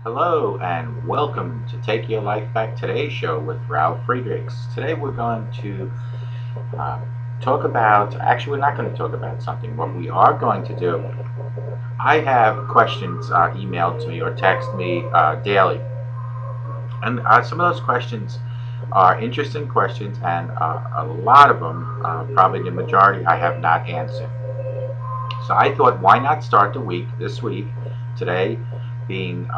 Hello and welcome to Take Your Life Back Today's show with Ralf Friedrichs. Today we're going to talk about, actually we're not going to talk about something. What we are going to do, I have questions emailed to me or text me daily. And some of those questions are interesting questions, and a lot of them, probably the majority, I have not answered. So I thought, why not start the week, this week, today, being,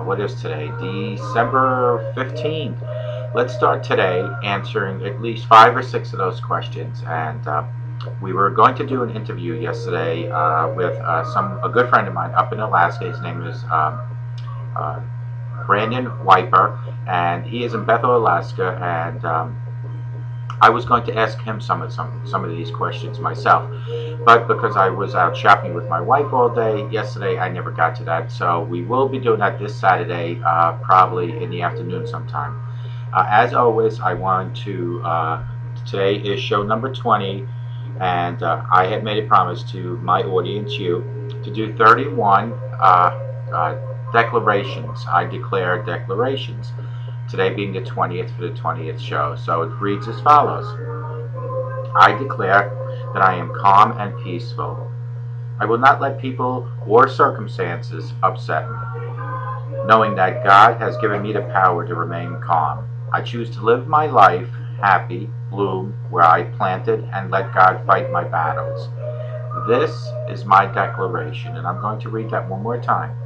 what is today, December 15th. Let's start today answering at least 5 or 6 of those questions. And we were going to do an interview yesterday with a good friend of mine up in Alaska. His name is Brandon Wiper, and he is in Bethel, Alaska, and I was going to ask him some of these questions myself, but because I was out shopping with my wife all day yesterday, I never got to that. So we will be doing that this Saturday, probably in the afternoon sometime. As always, I want to, today is show number 20, and I had made a promise to my audience, you, to do 31 declarations. I declare declarations. Today being the 20th for the 20th show. So it reads as follows. I declare that I am calm and peaceful. I will not let people or circumstances upset me. knowing that God has given me the power to remain calm. I choose to live my life happy, bloom where I planted, and let God fight my battles. This is my declaration, and I'm going to read that one more time.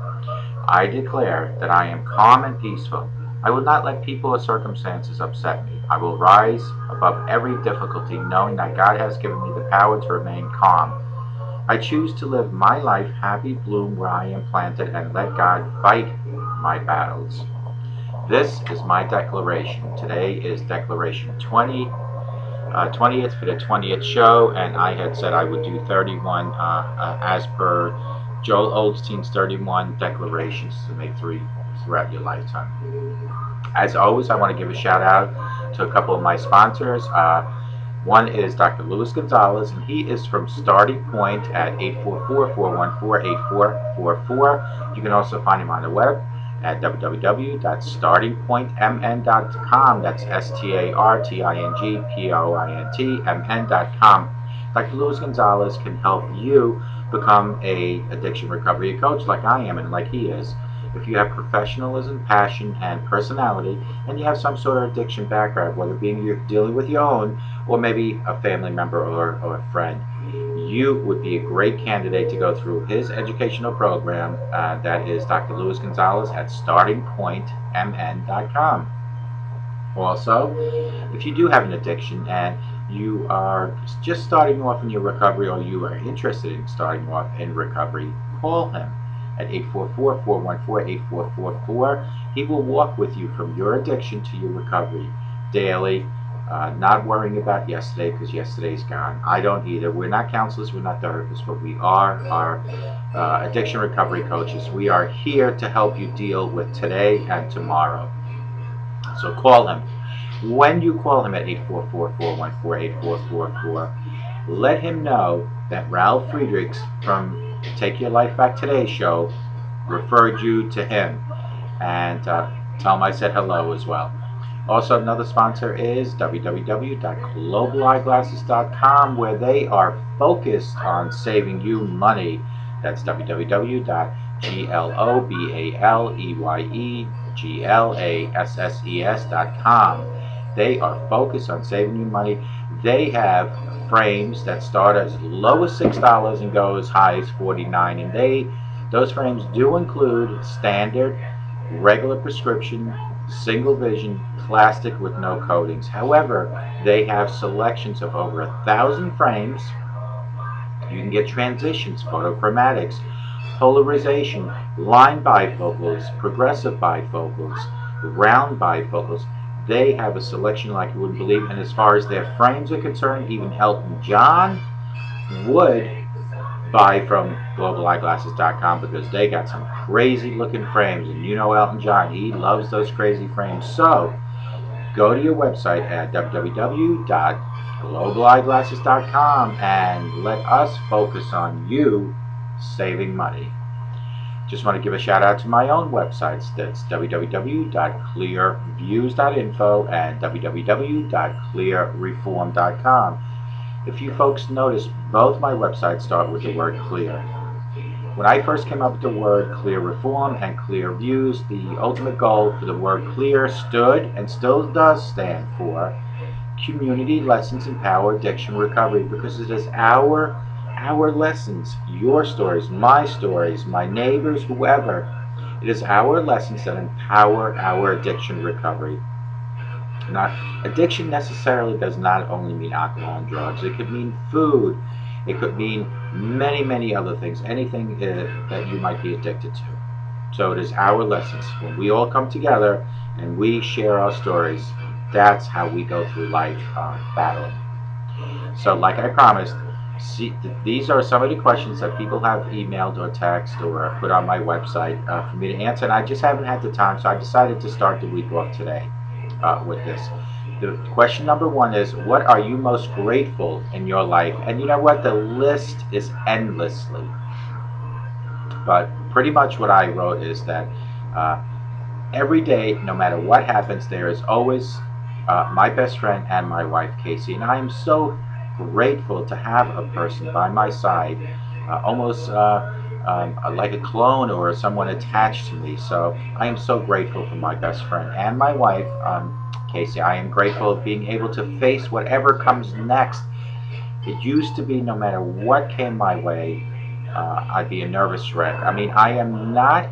I declare that I am calm and peaceful. I will not let people or circumstances upset me. I will rise above every difficulty, knowing that God has given me the power to remain calm. I choose to live my life happy, bloom where I am planted, and let God fight my battles. This is my declaration. Today is declaration 20th for the 20th show, and I had said I would do 31 as per Joel Osteen's 31 declarations to make 3 throughout your lifetime. As always, I want to give a shout out to a couple of my sponsors. One is Dr. Luis Gonzalez, and he is from Starting Point at 844-414-8444. You can also find him on the web at www.startingpointmn.com. That's StartingPointMN.com. Dr. Luis Gonzalez can help you become a addiction recovery coach like I am and like he is. If you have professionalism, passion, and personality, and you have some sort of addiction background, whether being you're dealing with your own or maybe a family member or a friend, you would be a great candidate to go through his educational program. That is Dr. Luis Gonzalez at StartingPointMN.com. Also, if you do have an addiction and you are just starting off in your recovery, or you are interested in starting off in recovery, call him at 844-414-8444. He will walk with you from your addiction to your recovery daily, not worrying about yesterday, because yesterday's gone. I don't either. We're not counselors, we're not therapists, but we are addiction recovery coaches. We are here to help you deal with today and tomorrow. So call him. When you call him at 844-414-8444, let him know that Ralf Friedrichs from Take Your Life Back Today show referred you to him, and tell him I said hello as well. Also, another sponsor is www.globaleyeglasses.com, where they are focused on saving you money. That's www.globaleyeglasses.com. They are focused on saving you money. They have frames that start as low as $6 and go as high as $49, and those frames do include standard, regular prescription, single vision, plastic with no coatings. However, they have selections of over 1,000 frames. You can get transitions, photochromatics, polarization, line bifocals, progressive bifocals, round bifocals. They have a selection like you wouldn't believe, and as far as their frames are concerned, even Elton John would buy from globaleyeglasses.com, because they got some crazy looking frames, and you know Elton John, he loves those crazy frames. So go to your website at www.globaleyeglasses.com and let us focus on you saving money. Just want to give a shout out to my own websites. That's www.clearviews.info and www.clearreform.com. If you folks notice, both my websites start with the word clear. When I first came up with the word Clear Reform and Clear Views, the ultimate goal for the word clear stood and still does stand for Community Lessons Empower Addiction Recovery, because it is our lessons, your stories, my neighbors, whoever. It is our lessons that empower our addiction recovery. Now, addiction necessarily does not only mean alcohol and drugs. It could mean food. It could mean many, many other things, anything that you might be addicted to. So it is our lessons. When we all come together and we share our stories, that's how we go through life battling. So like I promised, these are some of the questions that people have emailed or texted or put on my website for me to answer, and I just haven't had the time, so I decided to start the week off today with this. The question number one is, what are you most grateful in your life? And you know what? The list is endlessly. But pretty much what I wrote is that every day, no matter what happens, there is always my best friend and my wife, Casey. And I am so grateful to have a person by my side almost like a clone or someone attached to me. So I am so grateful for my best friend and my wife, Casey. I am grateful of being able to face whatever comes next. It used to be no matter what came my way, I'd be a nervous wreck. I mean, I am not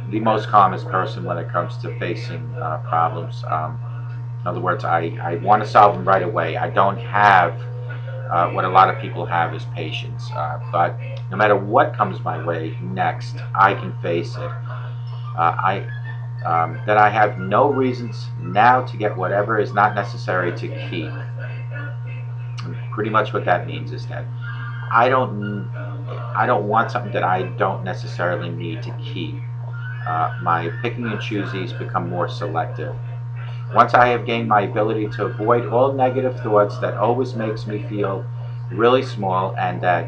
the most calmest person when it comes to facing problems. In other words, I want to solve them right away. I don't have what a lot of people have is patience. But no matter what comes my way next, I can face it. That I have no reasons now to get whatever is not necessary to keep. And pretty much what that means is that I don't want something that I don't necessarily need to keep. My picking and choosies become more selective. Once I have gained my ability to avoid all negative thoughts that always makes me feel really small, and that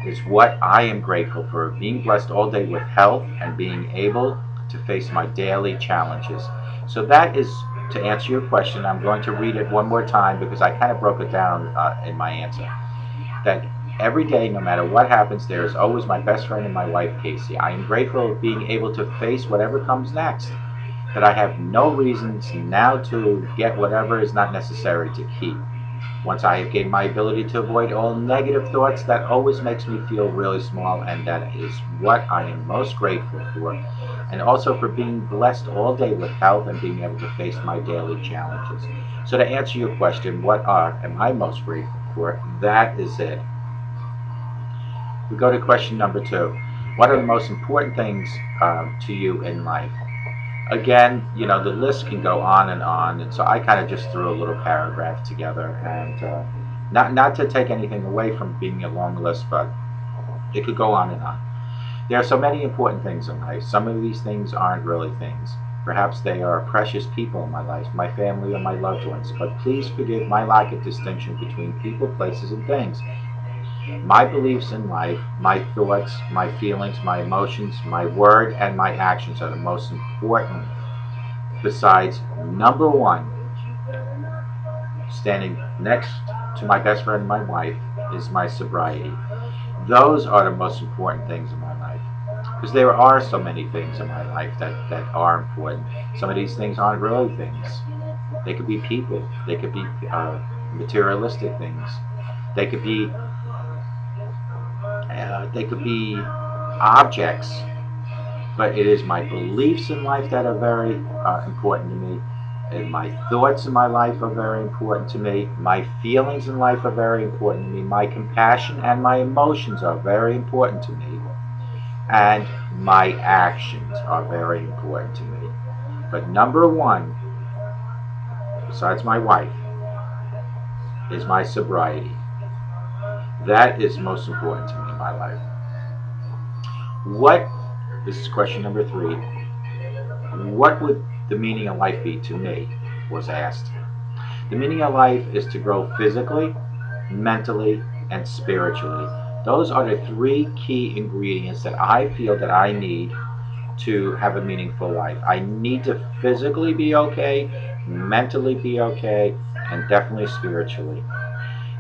is what I am grateful for, being blessed all day with health and being able to face my daily challenges. So that is, to answer your question, I'm going to read it one more time because I kind of broke it down in my answer. That every day, no matter what happens, there is always my best friend and my wife, Casey. I am grateful of being able to face whatever comes next. That I have no reasons now to get whatever is not necessary to keep. Once I have gained my ability to avoid all negative thoughts, that always makes me feel really small, and that is what I am most grateful for. And also for being blessed all day with health and being able to face my daily challenges. So to answer your question, what am I most grateful for? That is it. We go to question number 2. What are the most important things to you in life? Again, you know, the list can go on, and so I kind of just threw a little paragraph together, and not to take anything away from being a long list, but it could go on and on. There are so many important things in life. Some of these things aren't really things. Perhaps they are precious people in my life, my family, or my loved ones, but please forgive my lack of distinction between people, places, and things. My beliefs in life, my thoughts, my feelings, my emotions, my word, and my actions are the most important. Besides, number 1, standing next to my best friend and my wife, is my sobriety. Those are the most important things in my life. Because there are so many things in my life that are important. Some of these things aren't really things. They could be people. They could be materialistic things. They could be objects, but it is my beliefs in life that are very important to me, and my thoughts in my life are very important to me. My feelings in life are very important to me. My compassion and my emotions are very important to me, and my actions are very important to me. But number 1, besides my wife, is my sobriety. That is most important to me in my life. This is question number 3. What would the meaning of life be to me, was asked. The meaning of life is to grow physically, mentally, and spiritually. Those are the 3 key ingredients that I feel that I need to have a meaningful life. I need to physically be okay, mentally be okay, and definitely spiritually.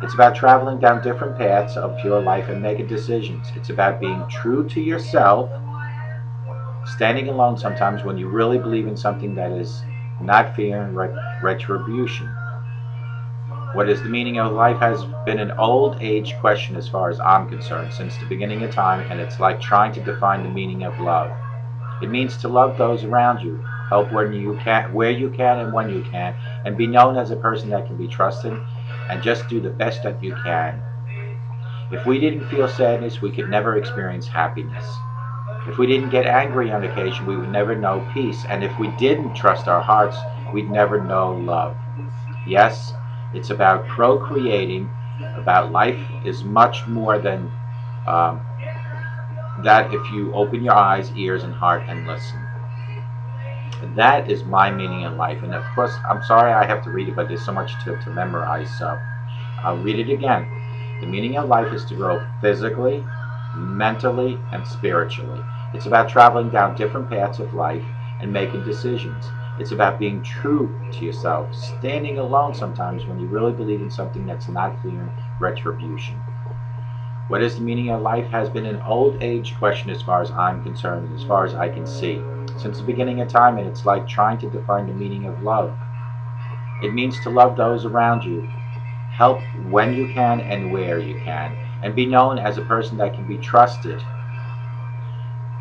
It's about traveling down different paths of your life and making decisions. It's about being true to yourself, standing alone sometimes when you really believe in something, that is not fearing retribution. What is the meaning of life has been an old age question as far as I'm concerned since the beginning of time, and it's like trying to define the meaning of love. It means to love those around you, help when you can, where you can and when you can, and be known as a person that can be trusted, and just do the best that you can. If we didn't feel sadness, we could never experience happiness. If we didn't get angry on occasion, we would never know peace. And if we didn't trust our hearts, we'd never know love. Yes, it's about procreating, about life is much more than that if you open your eyes, ears, and heart and listen. That is my meaning in life. And of course, I'm sorry I have to read it, but there's so much to memorize, so I'll read it again. The meaning of life is to grow physically, mentally, and spiritually. It's about traveling down different paths of life and making decisions. It's about being true to yourself, standing alone sometimes when you really believe in something that's not fearing retribution. What is the meaning of life has been an old age question as far as I'm concerned, and as far as I can see, since the beginning of time, and it's like trying to define the meaning of love. It means to love those around you, help when you can and where you can, and be known as a person that can be trusted.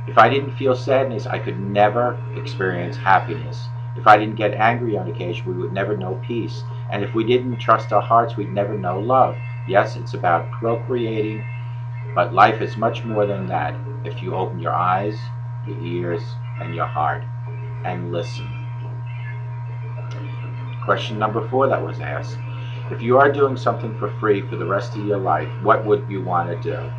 If I didn't feel sadness, I could never experience happiness. If I didn't get angry on occasion, we would never know peace. And if we didn't trust our hearts, we'd never know love. Yes, it's about procreating, but life is much more than that if you open your eyes, your ears, and your heart and listen. Question number 4 that was asked. If you are doing something for free for the rest of your life, what would you want to do?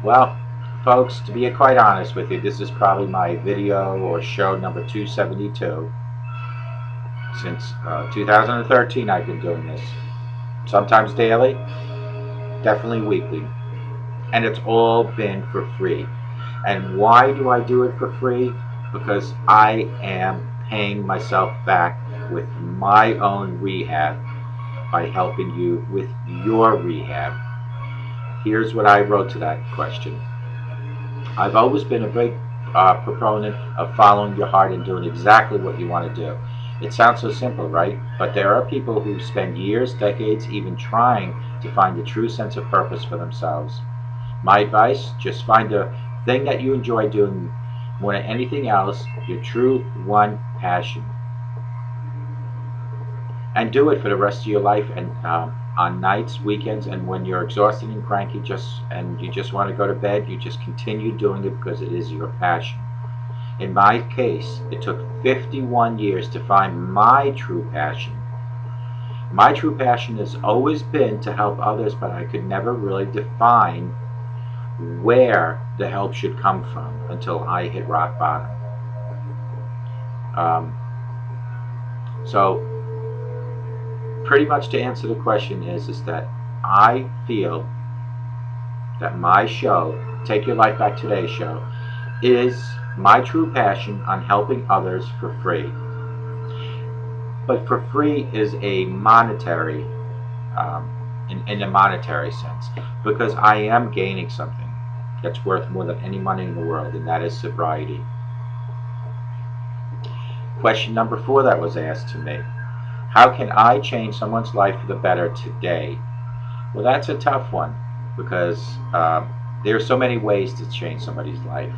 Well, folks, to be quite honest with you, this is probably my video or show number 272. Since 2013 I've been doing this. Sometimes daily, definitely weekly. And it's all been for free. And why do I do it for free? Because I am paying myself back with my own rehab by helping you with your rehab. Here's what I wrote to that question. I've always been a big proponent of following your heart and doing exactly what you want to do. It sounds so simple, right? But there are people who spend years, decades, even trying to find a true sense of purpose for themselves. My advice, just find a thing that you enjoy doing more than anything else, your true one passion. And do it for the rest of your life, and on nights, weekends, and when you're exhausted and cranky and you just want to go to bed, you just continue doing it because it is your passion. In my case, it took 51 years to find my true passion. My true passion has always been to help others, but I could never really define where the help should come from until I hit rock bottom. So pretty much to answer the question is that I feel that my show, Take Your Life Back Today show, is my true passion on helping others for free. But for free is a monetary, in a monetary sense, because I am gaining something that's worth more than any money in the world, and that is sobriety. Question number 4 that was asked to me. How can I change someone's life for the better today? Well, that's a tough one, because there are so many ways to change somebody's life.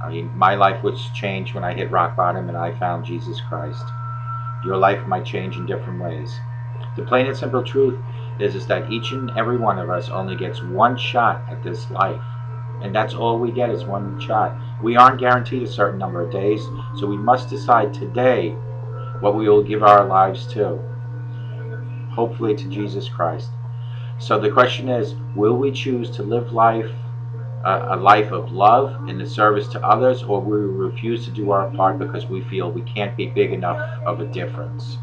I mean, my life was changed when I hit rock bottom and I found Jesus Christ. Your life might change in different ways. The plain and simple truth is that each and every one of us only gets one shot at this life. And that's all we get is one shot. We aren't guaranteed a certain number of days, so we must decide today what we will give our lives to. Hopefully to Jesus Christ. So the question is, will we choose to live life, a life of love in the service to others, or will we refuse to do our part because we feel we can't be big enough of a difference?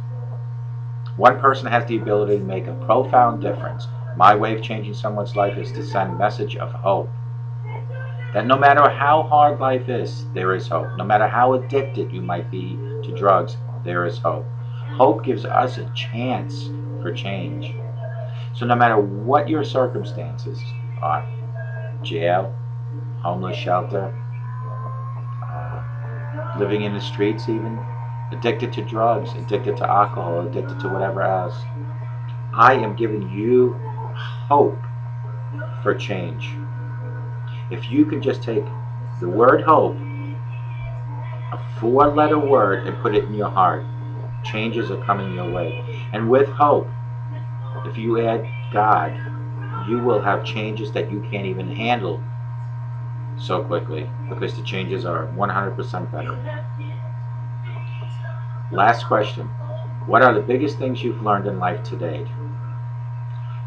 One person has the ability to make a profound difference. My way of changing someone's life is to send a message of hope. That no matter how hard life is, there is hope. No matter how addicted you might be to drugs, there is hope. Hope gives us a chance for change. So no matter what your circumstances are, jail, homeless shelter, living in the streets even, addicted to drugs, addicted to alcohol, addicted to whatever else, I am giving you hope for change. If you can just take the word hope, a 4-letter word, and put it in your heart, changes are coming your way. And with hope, if you add God, you will have changes that you can't even handle so quickly, because the changes are 100% better. Last question. What are the biggest things you've learned in life to date?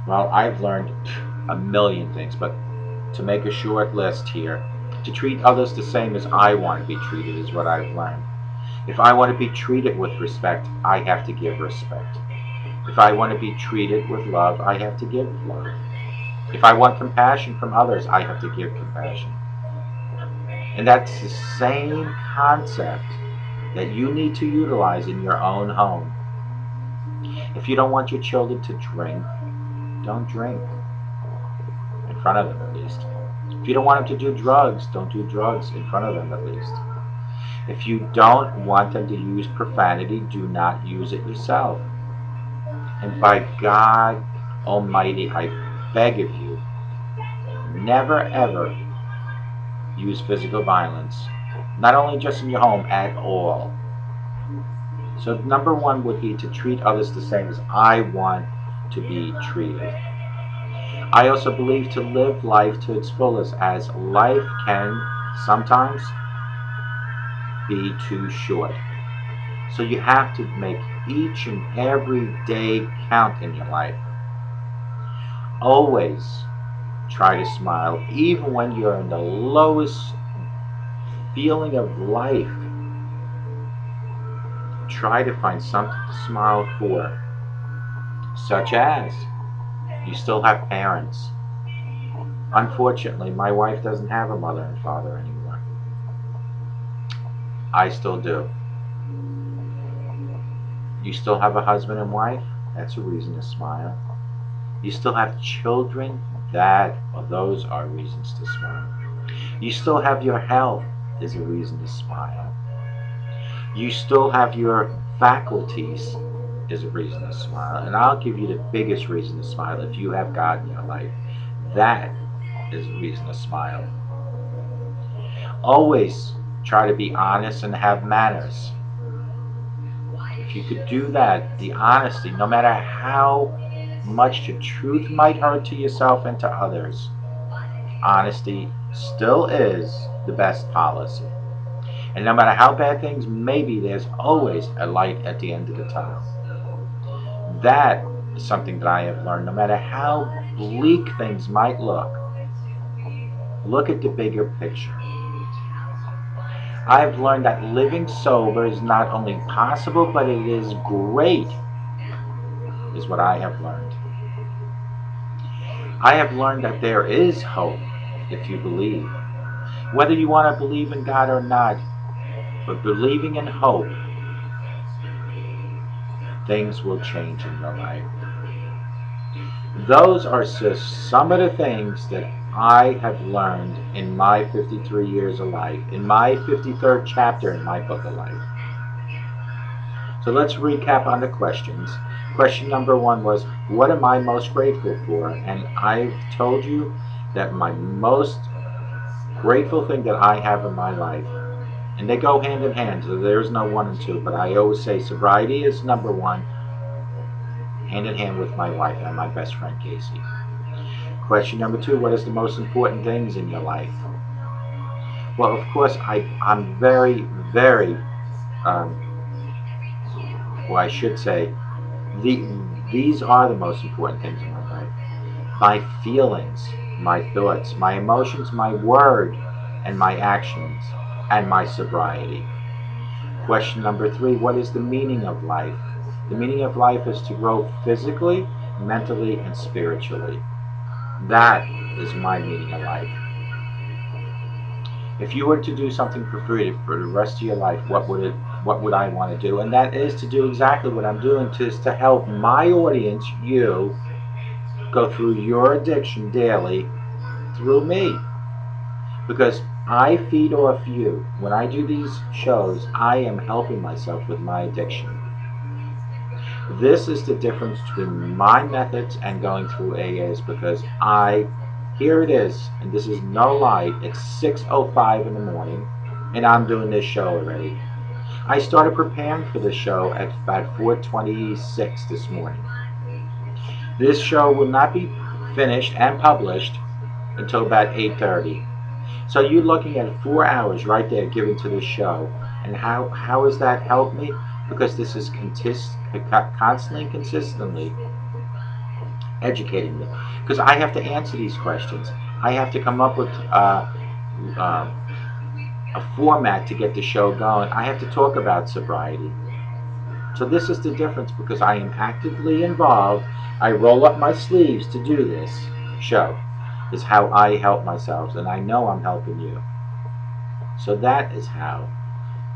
Well, I've learned a million things, but to make a short list here, to treat others the same as I want to be treated is what I've learned. If I want to be treated with respect, I have to give respect. If I want to be treated with love, I have to give love. If I want compassion from others, I have to give compassion. And that's the same concept that you need to utilize in your own home. If you don't want your children to drink, don't drink. And front of them at least. If you don't want them to do drugs, don't do drugs in front of them at least. If you don't want them to use profanity, do not use it yourself. And by God Almighty, I beg of you, never ever use physical violence. Not only just in your home, at all. So number one would be to treat others the same as I want to be treated. I also believe to live life to its fullest, as life can sometimes be too short. So you have to make each and every day count in your life. Always try to smile, even when you're in the lowest feeling of life. Try to find something to smile for, such as you still have parents. Unfortunately, my wife doesn't have a mother and father anymore. I still do. You still have a husband and wife? That's a reason to smile. You still have children? Those are reasons to smile. You still have your health, is a reason to smile. You still have your faculties, is a reason to smile. And I'll give you the biggest reason to smile. If you have God in your life, that is a reason to smile. Always try to be honest and have manners. If you could do that, the honesty, no matter how much the truth might hurt to yourself and to others, honesty still is the best policy. And no matter how bad things may be, there's always a light at the end of the tunnel. That is something that I have learned. No matter how bleak things might look at the bigger picture. I've learned that living sober is not only possible, but it is great, is what I have learned. I have learned that there is hope if you believe. Whether you want to believe in God or not, but believing in hope, things will change in your life. Those are just some of the things that I have learned in my 53 years of life, in my 53rd chapter in my book of life. So let's recap on the questions. Question number one was, what am I most grateful for? And I've told you that my most grateful thing that I have in my life, and they go hand in hand, so there's no one and two, but I always say sobriety is number one, hand in hand with my wife and my best friend Casey. Question number two, what is the most important things in your life? Well, of course, I'm very, very, I should say, these are the most important things in my life. My feelings, my thoughts, my emotions, my word, and my actions, and my sobriety. Question number three, what is the meaning of life? The meaning of life is to grow physically, mentally, and spiritually. That is my meaning of life. If you were to do something for free for the rest of your life, what would I want to do? And that is to do exactly what I'm doing, to help my audience, you, go through your addiction daily through me. Because I feed off you. When I do these shows, I am helping myself with my addiction. This is the difference between my methods and going through AAs, because here it is, and this is no lie, it's 6:05 in the morning, and I'm doing this show already. I started preparing for this show at about 4:26 this morning. This show will not be finished and published until about 8:30. So you're looking at 4 hours right there given to this show. And how has that helped me? Because this is constantly and consistently educating me. Because I have to answer these questions. I have to come up with a format to get the show going. I have to talk about sobriety. So this is the difference, because I am actively involved. I roll up my sleeves to do this show. Is how I help myself, and I know I'm helping you. So that is how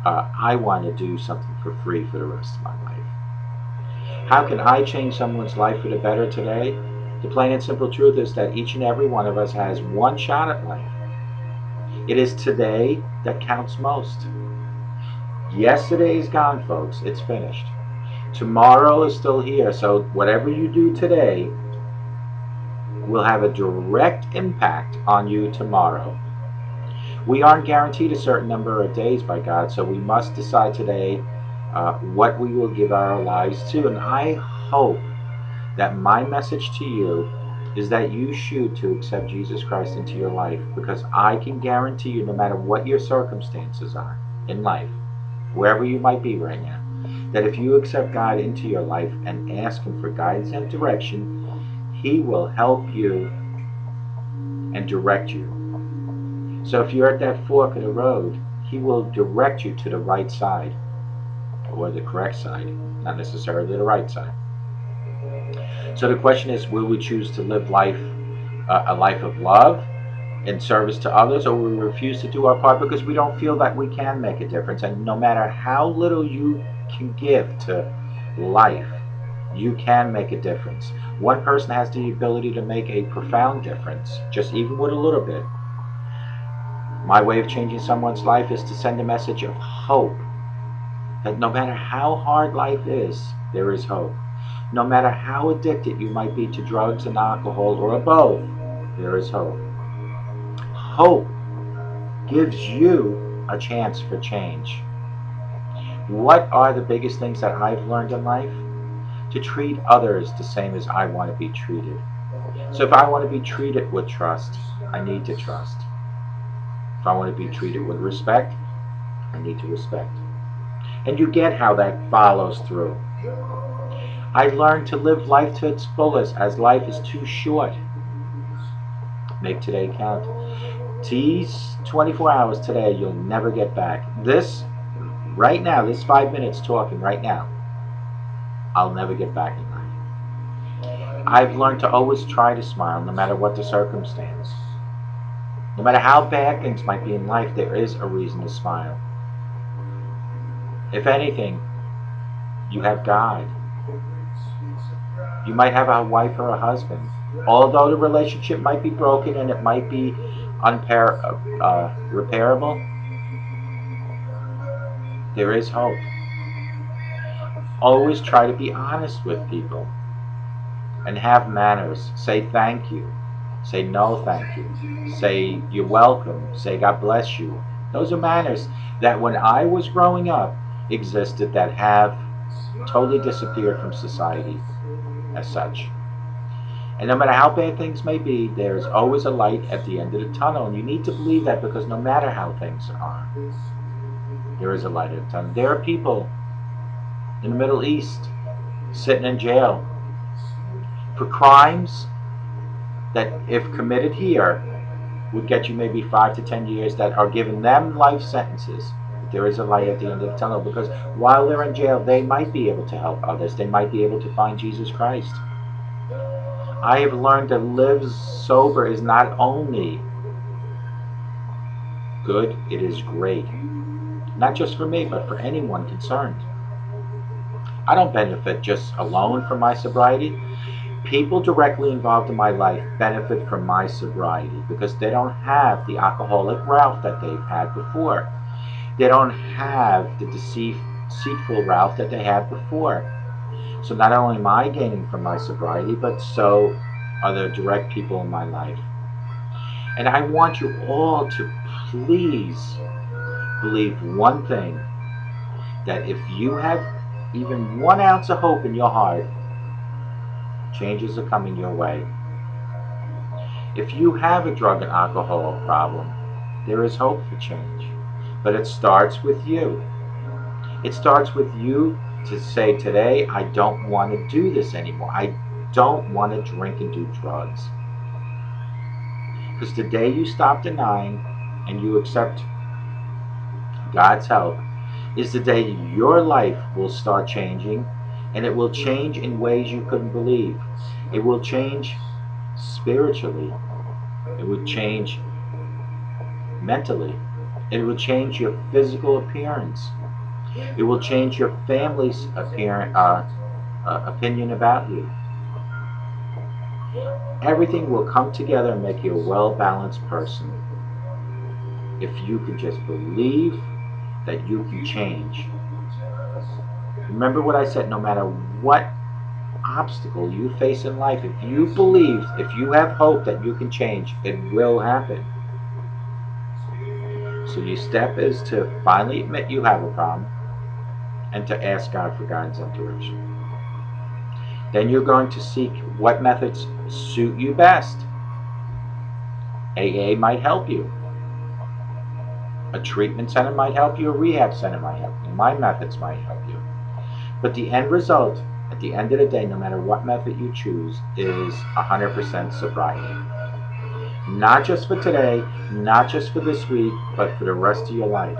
I want to do something for free for the rest of my life. How can I change someone's life for the better today? The plain and simple truth is that each and every one of us has one shot at life. It is today that counts most. Yesterday is gone, folks. It's finished. Tomorrow is still here, so whatever you do today will have a direct impact on you tomorrow. We aren't guaranteed a certain number of days by God, so we must decide today what we will give our lives to. And I hope that my message to you is that you shoot to accept Jesus Christ into your life, because I can guarantee you, no matter what your circumstances are in life, wherever you might be right now, that if you accept God into your life and ask Him for guidance and direction, He will help you and direct you. So if you're at that fork of the road, He will direct you to the right side, or the correct side, not necessarily the right side. So the question is, will we choose to live life, a life of love and service to others, or will we refuse to do our part because we don't feel that we can make a difference? And no matter how little you can give to life, you can make a difference. One person has the ability to make a profound difference, just even with a little bit. My way of changing someone's life is to send a message of hope, that no matter how hard life is, there is hope. No matter how addicted you might be to drugs and alcohol, or both, there is hope. Hope gives you a chance for change. What are the biggest things that I've learned in life? To treat others the same as I want to be treated. So if I want to be treated with trust, I need to trust. If I want to be treated with respect, I need to respect. And you get how that follows through. I learned to live life to its fullest, as life is too short. Make today count. These 24 hours today, you'll never get back. This, right now, this 5 minutes talking right now, I'll never get back in life. I've learned to always try to smile, no matter what the circumstance. No matter how bad things might be in life, there is a reason to smile. If anything, you have God. You might have a wife or a husband. Although the relationship might be broken and it might be repairable, there is hope. Always try to be honest with people and have manners. Say thank you. Say no thank you. Say you're welcome. Say God bless you. Those are manners that when I was growing up existed, that have totally disappeared from society as such. And no matter how bad things may be, there's always a light at the end of the tunnel. And you need to believe that, because no matter how things are, there is a light at the tunnel. There are people in the Middle East sitting in jail for crimes that, if committed here, would get you maybe 5 to 10 years, that are giving them life sentences. There is a light at the end of the tunnel, because while they're in jail, they might be able to help others. They might be able to find Jesus Christ. I have learned that live sober is not only good, it is great. Not just for me, but for anyone concerned. I don't benefit just alone from my sobriety. People directly involved in my life benefit from my sobriety, because they don't have the alcoholic Ralph that they've had before. They don't have the deceitful Ralph that they had before. So not only am I gaining from my sobriety, but so are the direct people in my life. And I want you all to please believe one thing, that if you have even 1 ounce of hope in your heart, changes are coming your way. If you have a drug and alcohol problem, there is hope for change. But it starts with you. It starts with you to say, today, I don't want to do this anymore. I don't want to drink and do drugs. Because the day you stop denying and you accept God's help is the day your life will start changing, and it will change in ways you couldn't believe. It will change spiritually. It would change mentally. It will change your physical appearance. It will change your family's opinion about you. Everything will come together and make you a well-balanced person if you can just believe that you can change. Remember what I said, no matter what obstacle you face in life, if you believe, if you have hope that you can change, it will happen. So your step is to finally admit you have a problem and to ask God for guidance and direction. Then you're going to seek what methods suit you best. AA might help you. A treatment center might help you. A rehab center might help you. My methods might help you. But the end result, at the end of the day, no matter what method you choose, is 100% sobriety. Not just for today, not just for this week, but for the rest of your life.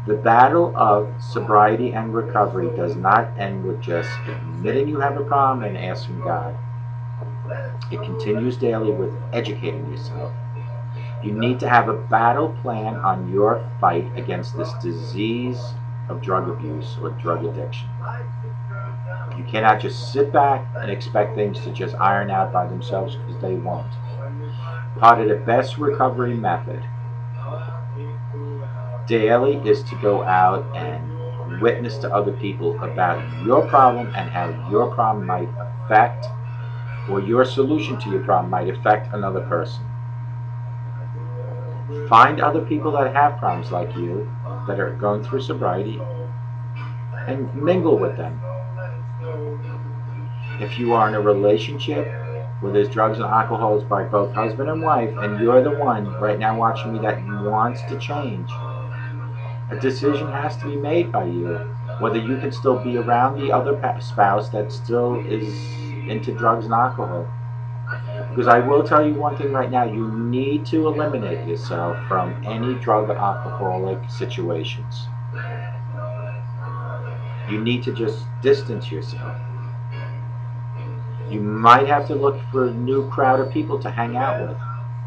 The battle of sobriety and recovery does not end with just admitting you have a problem and asking God. It continues daily with educating yourself. You need to have a battle plan on your fight against this disease of drug abuse or drug addiction. You cannot just sit back and expect things to just iron out by themselves, because they won't. Part of the best recovery method daily is to go out and witness to other people about your problem and how your problem might affect, or your solution to your problem might affect another person. Find other people that have problems like you, that are going through sobriety, and mingle with them. If you are in a relationship where there's drugs and alcohol by both husband and wife, and you're the one right now watching me that wants to change, a decision has to be made by you, whether you can still be around the other spouse that still is into drugs and alcohol. Because I will tell you one thing right now, you need to eliminate yourself from any drug or alcoholic situations. You need to just distance yourself. You might have to look for a new crowd of people to hang out with.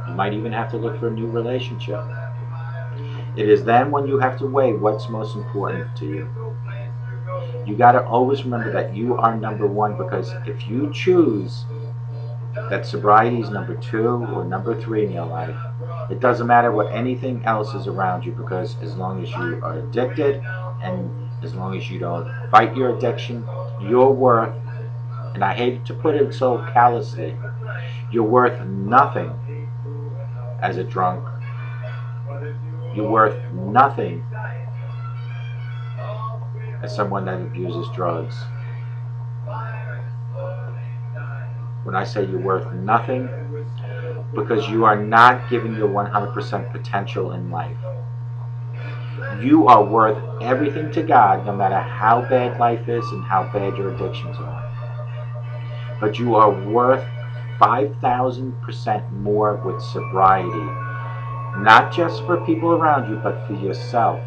You might even have to look for a new relationship. It is then when you have to weigh what's most important to you. You got to always remember that you are number one, because if you choose that sobriety is number 2 or number 3 in your life, it doesn't matter what anything else is around you, because as long as you are addicted and as long as you don't fight your addiction, you're worth, and I hate to put it so callously, you're worth nothing as a drunk. You're worth nothing as someone that abuses drugs. When I say you're worth nothing, because you are not giving your 100% potential in life. You are worth everything to God, no matter how bad life is and how bad your addictions are. But you are worth 5,000% more with sobriety, not just for people around you, but for yourself.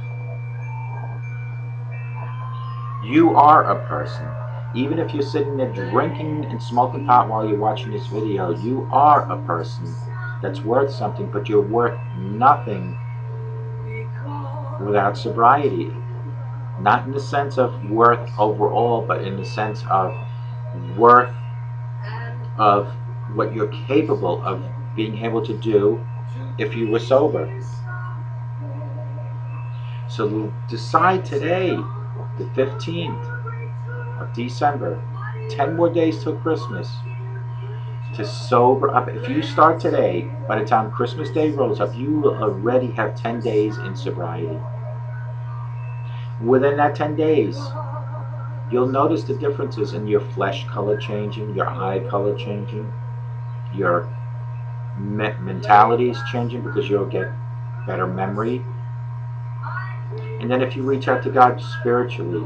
You are a person. Even if you're sitting there drinking and smoking pot while you're watching this video, you are a person that's worth something, but you're worth nothing without sobriety. Not in the sense of worth overall, but in the sense of worth of what you're capable of being able to do if you were sober. So decide today, the 15th of December, 10 more days till Christmas, to sober up. If you start today, by the time Christmas Day rolls up, you will already have 10 days in sobriety. Within that 10 days, you'll notice the differences in your flesh color changing, your eye color changing, your mentality is changing, because you'll get better memory. And then if you reach out to God spiritually,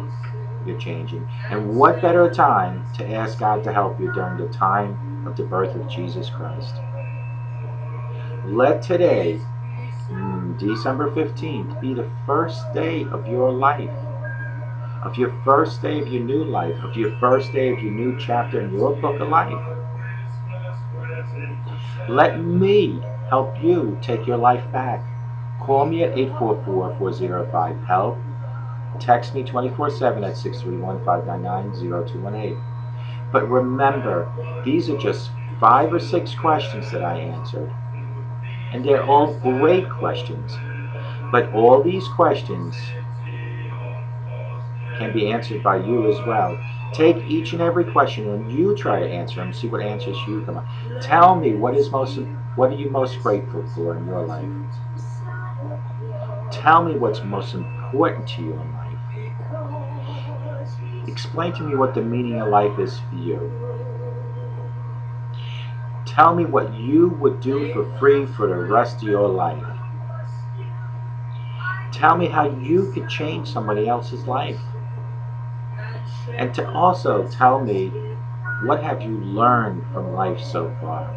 you're changing. And what better time to ask God to help you during the time of the birth of Jesus Christ? Let today, December 15th, be the first day of your life, of your first day of your new life, of your first day of your new chapter in your book of life. Let me help you take your life back. Call me at 844-405-HELP. Text me 24/7 at 631-599-0218. But remember, these are just 5 or 6 questions that I answered. And they're all great questions. But all these questions can be answered by you as well. Take each and every question and you try to answer them. See what answers you come up. Tell me what are you most grateful for in your life? Tell me what's most important to you in life. Explain to me what the meaning of life is for you. Tell me what you would do for free for the rest of your life. Tell me how you could change somebody else's life. And to also tell me, what have you learned from life so far?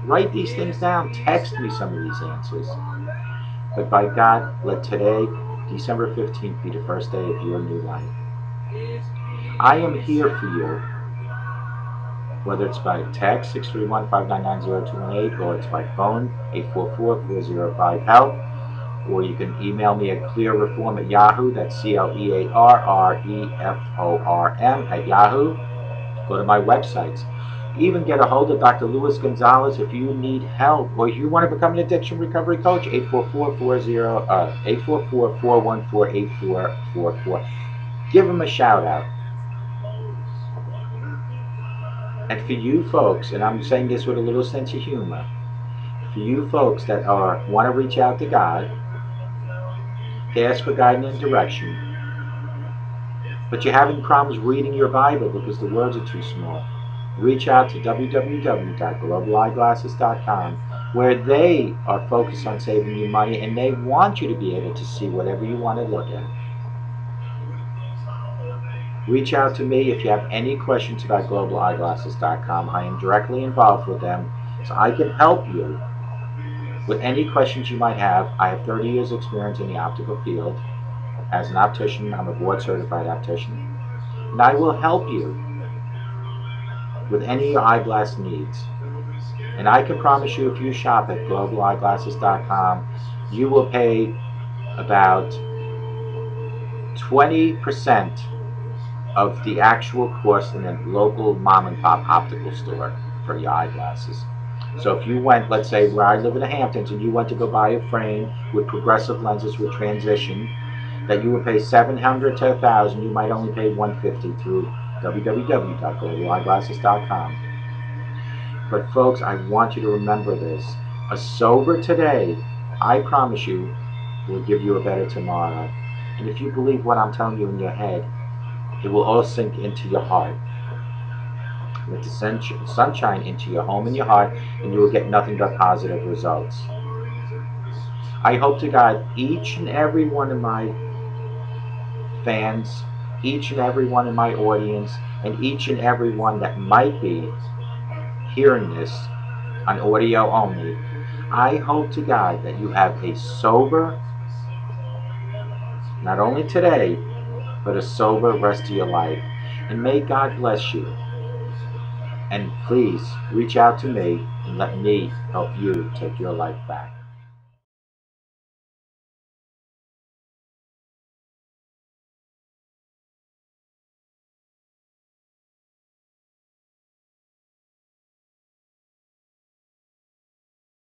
Write these things down. Text me some of these answers. But by God, let today, December 15th, be the first day of your new life. I am here for you, whether it's by text 631-599-0218 or it's by phone 844-405-HELP, or you can email me at clearreform at Yahoo. That's CLEARREFORM at Yahoo. Go to my websites. Even get a hold of Dr. Luis Gonzalez if you need help, or if you want to become an addiction recovery coach. 844-414-8444. Give him a shout out. And for you folks, and I'm saying this with a little sense of humor, for you folks that want to reach out to God, to ask for guidance and direction, but you're having problems reading your Bible because the words are too small, reach out to www.globaleyeglasses.com, where they are focused on saving you money and they want you to be able to see whatever you want to look at. Reach out to me if you have any questions about globaleyeglasses.com. I am directly involved with them, so I can help you with any questions you might have. I have 30 years experience in the optical field. As an optician, I'm a board certified optician, and I will help you with any of your eyeglass needs. And I can promise you, if you shop at globaleyeglasses.com, you will pay about 20% of the actual cost in a local mom and pop optical store for your eyeglasses. So if you went, let's say where I live in the Hamptons, and you went to go buy a frame with progressive lenses with transition, that you would pay $700 to $1,000, you might only pay $150 through www.globaleyeglasses.com. But folks, I want you to remember this. A sober today, I promise you, will give you a better tomorrow. And if you believe what I'm telling you in your head, it will all sink into your heart. Let the sunshine into your home and your heart, and you will get nothing but positive results. I hope to God each and every one of my fans, each and every one in my audience, and each and every one that might be hearing this on audio only, I hope to God that you have a sober, not only today, but a sober rest of your life. And may God bless you. And please reach out to me and let me help you take your life back.